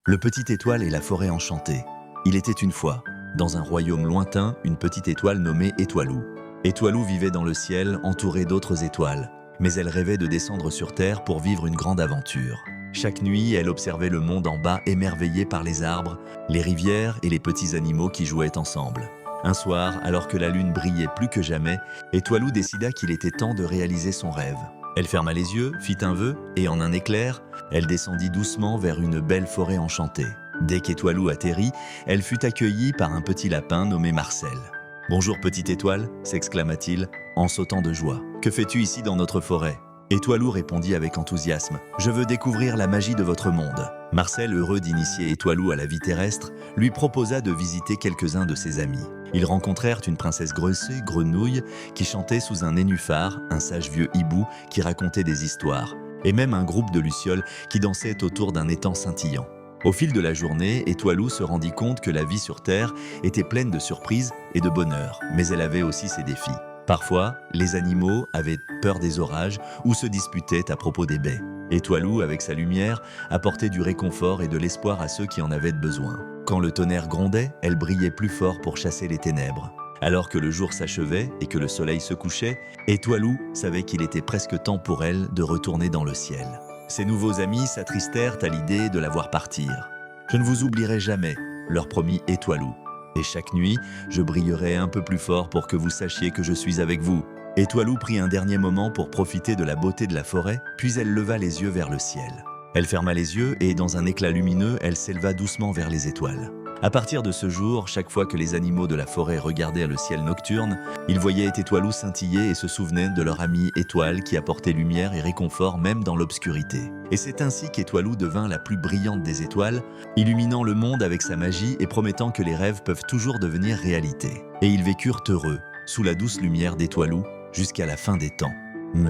Le petit étoile et la forêt enchantée. Il était une fois, dans un royaume lointain, une petite étoile nommée Étoilou. Étoilou vivait dans le ciel, entourée d'autres étoiles, mais elle rêvait de descendre sur Terre pour vivre une grande aventure. Chaque nuit, elle observait le monde en bas, émerveillée par les arbres, les rivières et les petits animaux qui jouaient ensemble. Un soir, alors que la lune brillait plus que jamais, Étoilou décida qu'il était temps de réaliser son rêve. Elle ferma les yeux, fit un vœu, et en un éclair, elle descendit doucement vers une belle forêt enchantée. Dès qu'Étoilou atterrit, elle fut accueillie par un petit lapin nommé Marcel. « Bonjour petite étoile » s'exclama-t-il en sautant de joie. « Que fais-tu ici dans notre forêt ?» Étoilou répondit avec enthousiasme. « Je veux découvrir la magie de votre monde. » Marcel, heureux d'initier Étoilou à la vie terrestre, lui proposa de visiter quelques-uns de ses amis. Ils rencontrèrent une princesse Gressée, Grenouille, qui chantait sous un nénuphar, un sage vieux hibou qui racontait des histoires, et même un groupe de lucioles qui dansaient autour d'un étang scintillant. Au fil de la journée, Étoilou se rendit compte que la vie sur Terre était pleine de surprises et de bonheur, mais elle avait aussi ses défis. Parfois, les animaux avaient peur des orages ou se disputaient à propos des baies. Étoilou, avec sa lumière, apportait du réconfort et de l'espoir à ceux qui en avaient besoin. Quand le tonnerre grondait, elle brillait plus fort pour chasser les ténèbres. Alors que le jour s'achevait et que le soleil se couchait, Étoilou savait qu'il était presque temps pour elle de retourner dans le ciel. Ses nouveaux amis s'attristèrent à l'idée de la voir partir. « Je ne vous oublierai jamais », leur promit Étoilou. « Et chaque nuit, je brillerai un peu plus fort pour que vous sachiez que je suis avec vous. » Étoilou prit un dernier moment pour profiter de la beauté de la forêt, puis elle leva les yeux vers le ciel. Elle ferma les yeux et, dans un éclat lumineux, elle s'éleva doucement vers les étoiles. À partir de ce jour, chaque fois que les animaux de la forêt regardaient le ciel nocturne, ils voyaient Étoilou scintiller et se souvenaient de leur amie Étoile qui apportait lumière et réconfort même dans l'obscurité. Et c'est ainsi qu'Étoilou devint la plus brillante des étoiles, illuminant le monde avec sa magie et promettant que les rêves peuvent toujours devenir réalité. Et ils vécurent heureux, sous la douce lumière d'Étoilou, jusqu'à la fin des temps.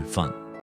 Fin.